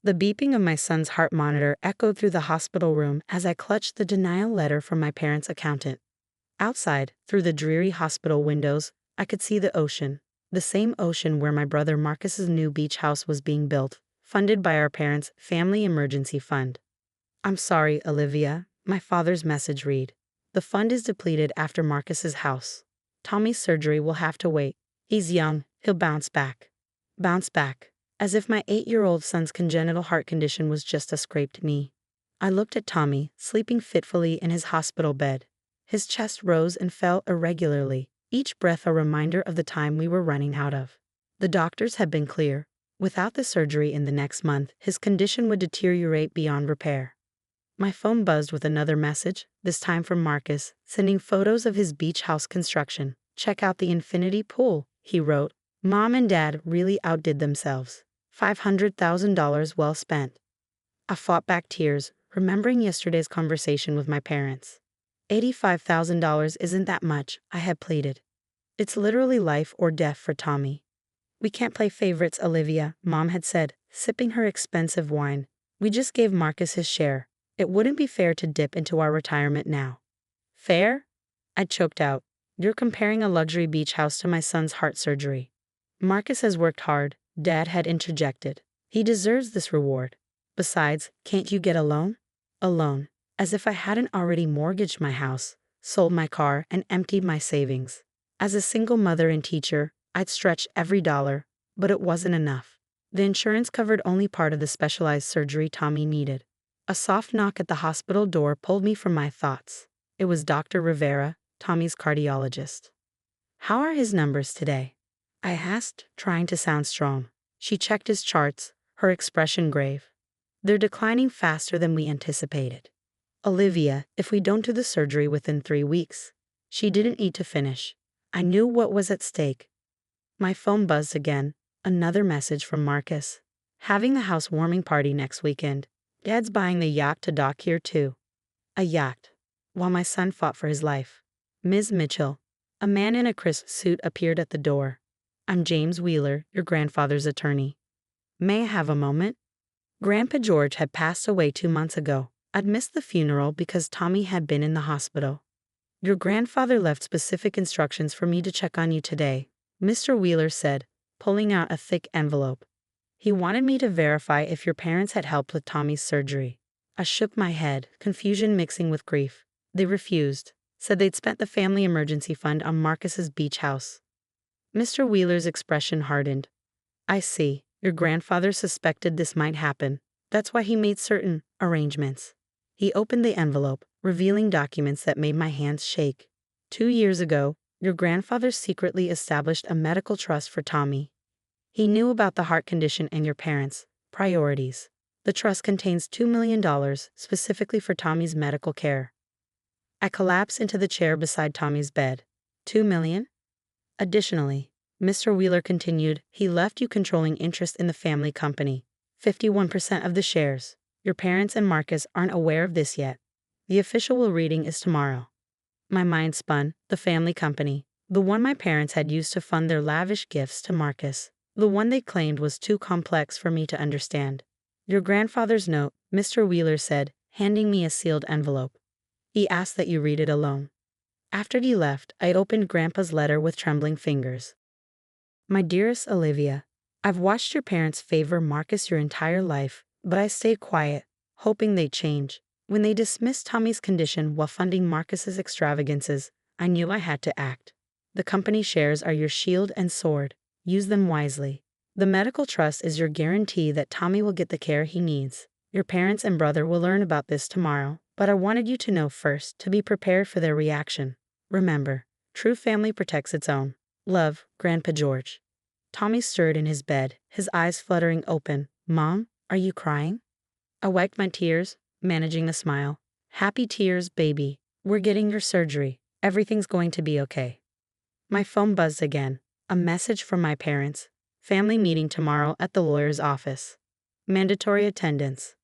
The beeping of my son's heart monitor echoed through the hospital room as I clutched the denial letter from my parents' accountant. Outside, through the dreary hospital windows, I could see the ocean, the same ocean where my brother Marcus's new beach house was being built, funded by our parents' family emergency fund. "I'm sorry, Olivia," my father's message read. "The fund is depleted after Marcus's house. Tommy's surgery will have to wait. He's young, he'll bounce back." Bounce back. As if my 8-year-old son's congenital heart condition was just a scraped knee. I looked at Tommy, sleeping fitfully in his hospital bed. His chest rose and fell irregularly, each breath a reminder of the time we were running out of. The doctors had been clear. Without the surgery in the next month, his condition would deteriorate beyond repair. My phone buzzed with another message, this time from Marcus, sending photos of his beach house construction. "Check out the infinity pool," he wrote. "Mom and Dad really outdid themselves. $500,000 well spent." I fought back tears, remembering yesterday's conversation with my parents. $85,000 isn't that much, I had pleaded. "It's literally life or death for Tommy." "We can't play favorites, Olivia," Mom had said, sipping her expensive wine. "We just gave Marcus his share. It wouldn't be fair to dip into our retirement now." "Fair?" I choked out. "You're comparing a luxury beach house to my son's heart surgery." "Marcus has worked hard," Dad had interjected. "He deserves this reward. Besides, can't you get a loan?" A loan. As if I hadn't already mortgaged my house, sold my car, and emptied my savings. As a single mother and teacher, I'd stretched every dollar, but it wasn't enough. The insurance covered only part of the specialized surgery Tommy needed. A soft knock at the hospital door pulled me from my thoughts. It was Dr. Rivera, Tommy's cardiologist. "How are his numbers today?" I asked, trying to sound strong. She checked his charts, her expression grave. "They're declining faster than we anticipated. Olivia, if we don't do the surgery within 3 weeks." She didn't need to finish. I knew what was at stake. My phone buzzed again, another message from Marcus. "Having the housewarming party next weekend. Dad's buying the yacht to dock here too." A yacht. While my son fought for his life. "Ms. Mitchell." A man in a crisp suit appeared at the door. "I'm James Wheeler, your grandfather's attorney. May I have a moment?" Grandpa George had passed away 2 months ago. I'd missed the funeral because Tommy had been in the hospital. "Your grandfather left specific instructions for me to check on you today," Mr. Wheeler said, pulling out a thick envelope. "He wanted me to verify if your parents had helped with Tommy's surgery." I shook my head, confusion mixing with grief. They refused, said they'd spent the family emergency fund on Marcus's beach house. Mr. Wheeler's expression hardened. "I see. Your grandfather suspected this might happen. That's why he made certain arrangements." He opened the envelope, revealing documents that made my hands shake. 2 years ago, your grandfather secretly established a medical trust for Tommy. He knew about the heart condition and your parents' priorities. The trust contains $2 million specifically for Tommy's medical care. I collapsed into the chair beside Tommy's bed. $2 million? Additionally, Mr. Wheeler continued, he left you controlling interest in the family company. 51% of the shares. Your parents and Marcus aren't aware of this yet. The official reading is tomorrow. My mind spun. The family company. The one my parents had used to fund their lavish gifts to Marcus. The one they claimed was too complex for me to understand. Your grandfather's note, Mr. Wheeler said, handing me a sealed envelope. He asked that you read it alone. After he left, I opened Grandpa's letter with trembling fingers. My dearest Olivia, I've watched your parents favor Marcus your entire life, but I stayed quiet, hoping they'd change. When they dismissed Tommy's condition while funding Marcus's extravagances, I knew I had to act. The company shares are your shield and sword. Use them wisely. The medical trust is your guarantee that Tommy will get the care he needs. Your parents and brother will learn about this tomorrow, but I wanted you to know first to be prepared for their reaction. Remember, true family protects its own. Love, Grandpa George. Tommy stirred in his bed, his eyes fluttering open. Mom, are you crying? I wiped my tears, managing a smile. Happy tears, baby. We're getting your surgery. Everything's going to be okay. My phone buzzed again. A message from my parents. Family meeting tomorrow at the lawyer's office. Mandatory attendance.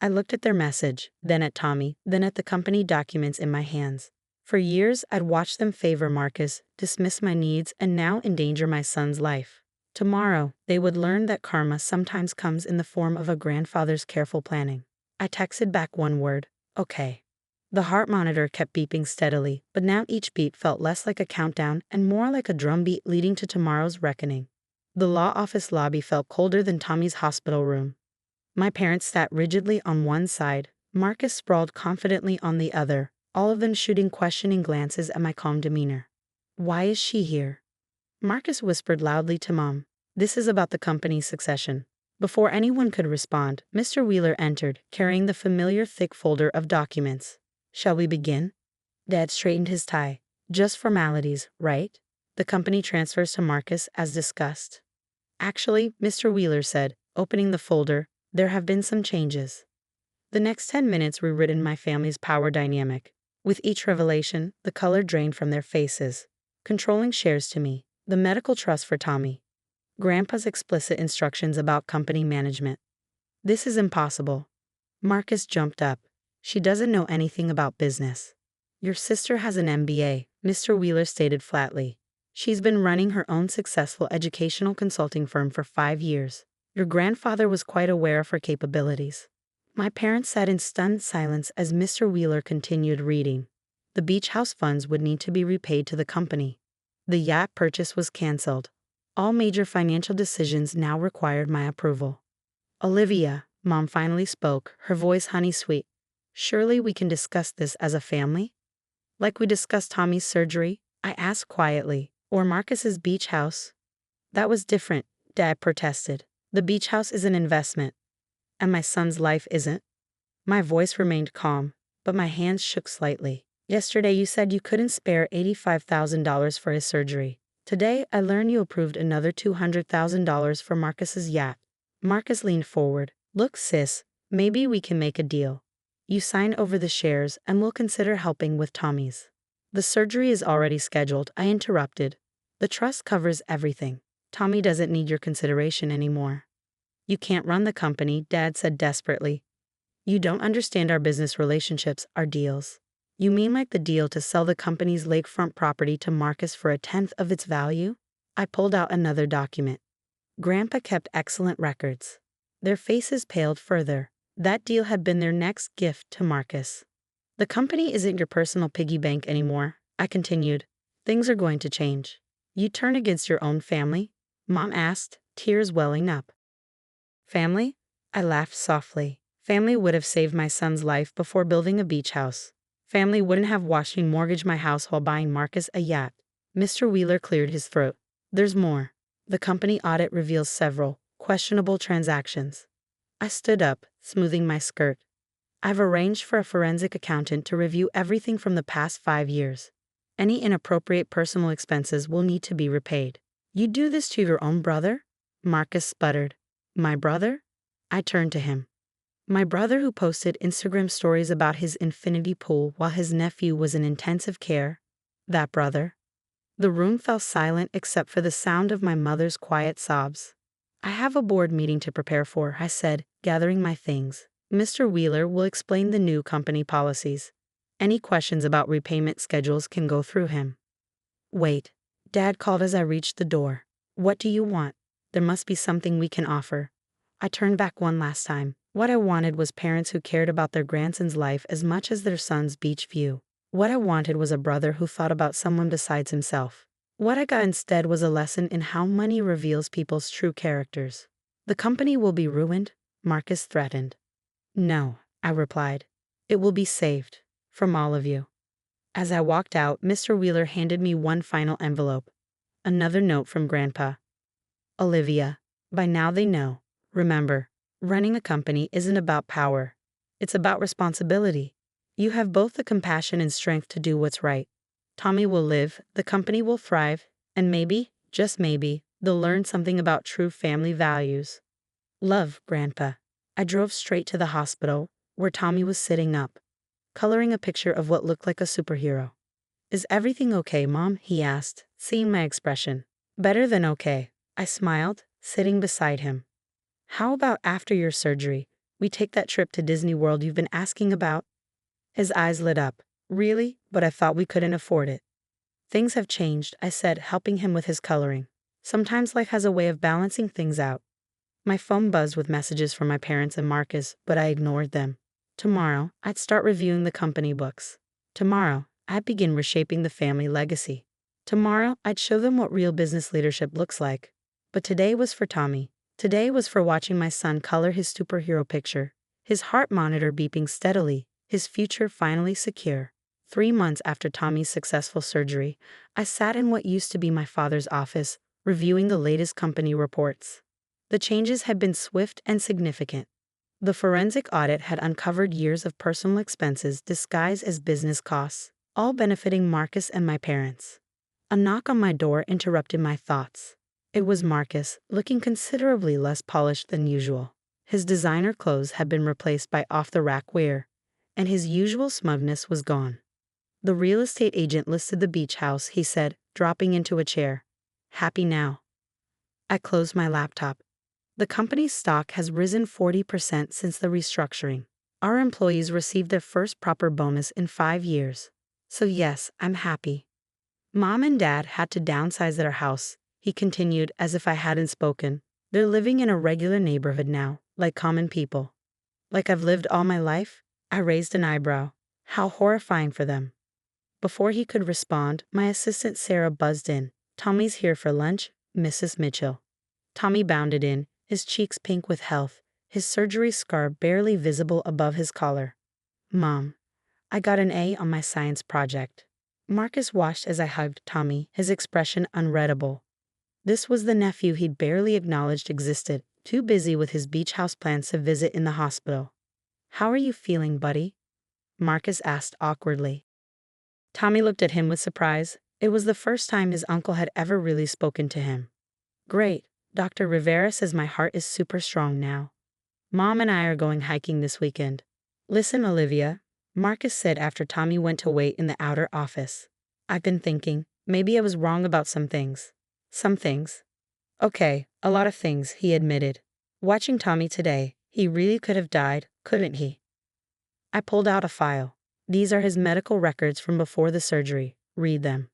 I looked at their message, then at Tommy, then at the company documents in my hands. For years, I'd watched them favor Marcus, dismiss my needs, and now endanger my son's life. Tomorrow, they would learn that karma sometimes comes in the form of a grandfather's careful planning. I texted back one word, okay. The heart monitor kept beeping steadily, but now each beat felt less like a countdown and more like a drumbeat leading to tomorrow's reckoning. The law office lobby felt colder than Tommy's hospital room. My parents sat rigidly on one side, Marcus sprawled confidently on the other, all of them shooting questioning glances at my calm demeanor. Why is she here? Marcus whispered loudly to Mom. This is about the company's succession. Before anyone could respond, Mr. Wheeler entered, carrying the familiar thick folder of documents. Shall we begin? Dad straightened his tie. Just formalities, right? The company transfers to Marcus as discussed. Actually, Mr. Wheeler said, opening the folder, there have been some changes. The next 10 minutes rewritten my family's power dynamic. With each revelation, the color drained from their faces. Controlling shares to me, the medical trust for Tommy. Grandpa's explicit instructions about company management. This is impossible. Marcus jumped up. She doesn't know anything about business. Your sister has an MBA, Mr. Wheeler stated flatly. She's been running her own successful educational consulting firm for 5 years. Your grandfather was quite aware of her capabilities. My parents sat in stunned silence as Mr. Wheeler continued reading. The beach house funds would need to be repaid to the company. The yacht purchase was canceled. All major financial decisions now required my approval. Olivia, Mom finally spoke, her voice honey-sweet. Surely we can discuss this as a family? Like we discussed Tommy's surgery? I asked quietly. Or Marcus's beach house? That was different, Dad protested. The beach house is an investment. And my son's life isn't. My voice remained calm, but my hands shook slightly. Yesterday you said you couldn't spare $85,000 for his surgery. Today I learned you approved another $200,000 for Marcus's yacht. Marcus leaned forward. Look, sis, maybe we can make a deal. You sign over the shares and we'll consider helping with Tommy's. The surgery is already scheduled, I interrupted. The trust covers everything. Tommy doesn't need your consideration anymore. You can't run the company, Dad said desperately. You don't understand our business relationships, our deals. You mean like the deal to sell the company's lakefront property to Marcus for 1/10 of its value? I pulled out another document. Grandpa kept excellent records. Their faces paled further. That deal had been their next gift to Marcus. The company isn't your personal piggy bank anymore, I continued. Things are going to change. You turn against your own family? Mom asked, tears welling up. Family? I laughed softly. Family would have saved my son's life before building a beach house. Family wouldn't have watched me mortgage my house while buying Marcus a yacht. Mr. Wheeler cleared his throat. There's more. The company audit reveals several questionable transactions. I stood up, smoothing my skirt. I've arranged for a forensic accountant to review everything from the past 5 years. Any inappropriate personal expenses will need to be repaid. You do this to your own brother? Marcus sputtered. My brother? I turned to him. My brother who posted Instagram stories about his infinity pool while his nephew was in intensive care? That brother? The room fell silent except for the sound of my mother's quiet sobs. I have a board meeting to prepare for, I said, gathering my things. Mr. Wheeler will explain the new company policies. Any questions about repayment schedules can go through him. Wait. Dad called as I reached the door. What do you want? There must be something we can offer. I turned back one last time. What I wanted was parents who cared about their grandson's life as much as their son's beach view. What I wanted was a brother who thought about someone besides himself. What I got instead was a lesson in how money reveals people's true characters. The company will be ruined, Marcus threatened. No, I replied. It will be saved. From all of you. As I walked out, Mr. Wheeler handed me one final envelope. Another note from Grandpa. Olivia, by now they know. Remember, running a company isn't about power. It's about responsibility. You have both the compassion and strength to do what's right. Tommy will live, the company will thrive, and maybe, just maybe, they'll learn something about true family values. Love, Grandpa. I drove straight to the hospital, where Tommy was sitting up, coloring a picture of what looked like a superhero. Is everything okay, Mom? He asked, seeing my expression. Better than okay. I smiled, sitting beside him. How about after your surgery, we take that trip to Disney World you've been asking about? His eyes lit up. Really? But I thought we couldn't afford it. Things have changed, I said, helping him with his coloring. Sometimes life has a way of balancing things out. My phone buzzed with messages from my parents and Marcus, but I ignored them. Tomorrow, I'd start reviewing the company books. Tomorrow, I'd begin reshaping the family legacy. Tomorrow, I'd show them what real business leadership looks like. But today was for Tommy. Today was for watching my son color his superhero picture, his heart monitor beeping steadily, his future finally secure. 3 months after Tommy's successful surgery, I sat in what used to be my father's office, reviewing the latest company reports. The changes had been swift and significant. The forensic audit had uncovered years of personal expenses disguised as business costs, all benefiting Marcus and my parents. A knock on my door interrupted my thoughts. It was Marcus, looking considerably less polished than usual. His designer clothes had been replaced by off-the-rack wear, and his usual smugness was gone. The real estate agent listed the beach house, he said, dropping into a chair. Happy now? I closed my laptop. The company's stock has risen 40% since the restructuring. Our employees received their first proper bonus in 5 years. So yes, I'm happy. Mom and Dad had to downsize their house, he continued as if I hadn't spoken. They're living in a regular neighborhood now, like common people. Like I've lived all my life? I raised an eyebrow. How horrifying for them. Before he could respond, my assistant Sarah buzzed in. Tommy's here for lunch, Mrs. Mitchell. Tommy bounded in, his cheeks pink with health, his surgery scar barely visible above his collar. Mom, I got an A on my science project. Marcus watched as I hugged Tommy, his expression unreadable. This was the nephew he'd barely acknowledged existed, too busy with his beach house plans to visit in the hospital. How are you feeling, buddy? Marcus asked awkwardly. Tommy looked at him with surprise. It was the first time his uncle had ever really spoken to him. Great. Dr. Rivera says my heart is super strong now. Mom and I are going hiking this weekend. Listen, Olivia, Marcus said after Tommy went to wait in the outer office. I've been thinking, maybe I was wrong about some things. Some things? Okay, a lot of things, he admitted. Watching Tommy today, he really could have died, couldn't he? I pulled out a file. These are his medical records from before the surgery. Read them.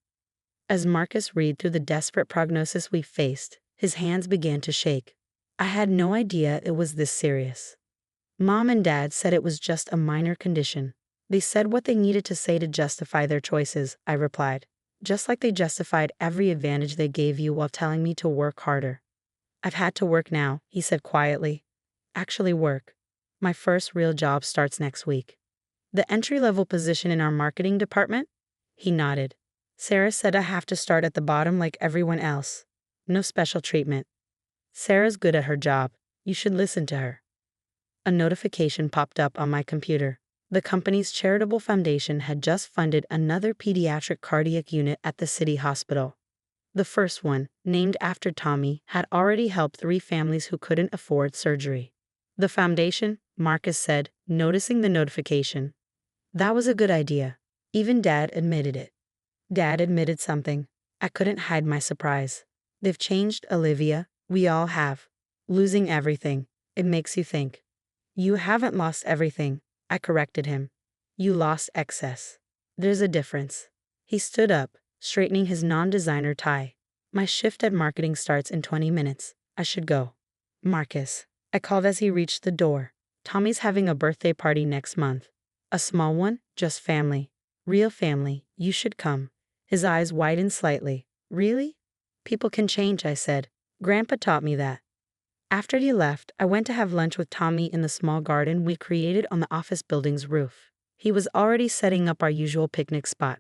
As Marcus read through the desperate prognosis we faced, his hands began to shake. I had no idea it was this serious. Mom and Dad said it was just a minor condition. They said what they needed to say to justify their choices, I replied. Just like they justified every advantage they gave you while telling me to work harder. I've had to work now, he said quietly. Actually work. My first real job starts next week. The entry-level position in our marketing department? He nodded. Sarah said I have to start at the bottom like everyone else. No special treatment. Sarah's good at her job. You should listen to her. A notification popped up on my computer. The company's charitable foundation had just funded another pediatric cardiac unit at the city hospital. The first one, named after Tommy, had already helped 3 families who couldn't afford surgery. The foundation, Marcus said, noticing the notification. That was a good idea. Even Dad admitted it. Dad admitted something. I couldn't hide my surprise. They've changed, Olivia. We all have. Losing everything. It makes you think. You haven't lost everything, I corrected him. You lost excess. There's a difference. He stood up, straightening his non-designer tie. My shift at marketing starts in 20 minutes. I should go. Marcus, I called as he reached the door. Tommy's having a birthday party next month. A small one, just family. Real family, you should come. His eyes widened slightly. Really? People can change, I said. Grandpa taught me that. After he left, I went to have lunch with Tommy in the small garden we created on the office building's roof. He was already setting up our usual picnic spot.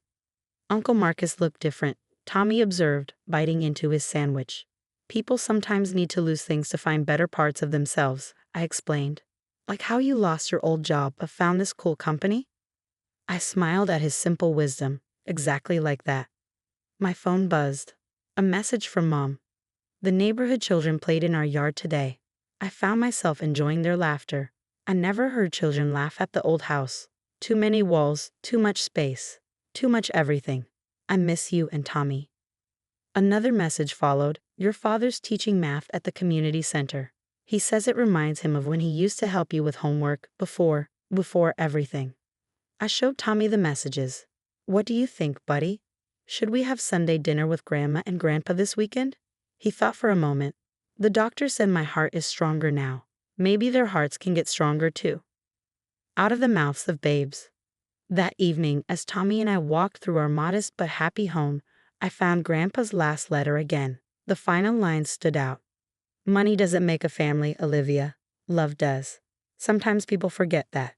Uncle Marcus looked different, Tommy observed, biting into his sandwich. People sometimes need to lose things to find better parts of themselves, I explained. Like how you lost your old job but found this cool company? I smiled at his simple wisdom, exactly like that. My phone buzzed. A message from Mom. The neighborhood children played in our yard today. I found myself enjoying their laughter. I never heard children laugh at the old house. Too many walls, too much space, too much everything. I miss you and Tommy. Another message followed. Your father's teaching math at the community center. He says it reminds him of when he used to help you with homework before everything. I showed Tommy the messages. What do you think, buddy? Should we have Sunday dinner with Grandma and Grandpa this weekend? He thought for a moment. The doctor said my heart is stronger now. Maybe their hearts can get stronger too. Out of the mouths of babes. That evening, as Tommy and I walked through our modest but happy home, I found Grandpa's last letter again. The final line stood out. Money doesn't make a family, Olivia. Love does. Sometimes people forget that.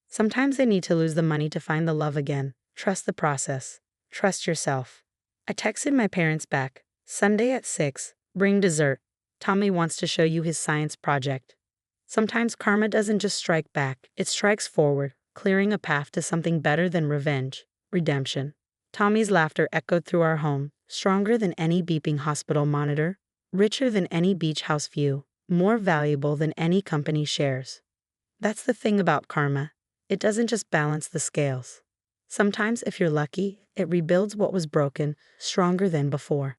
Sometimes they need to lose the money to find the love again. Trust the process. Trust yourself. I texted my parents back. Sunday at 6. Bring dessert. Tommy wants to show you his science project. Sometimes karma doesn't just strike back, it strikes forward, clearing a path to something better than revenge. Redemption. Tommy's laughter echoed through our home, stronger than any beeping hospital monitor, richer than any beach house view, more valuable than any company shares. That's the thing about karma. It doesn't just balance the scales. Sometimes, if you're lucky, it rebuilds what was broken, stronger than before.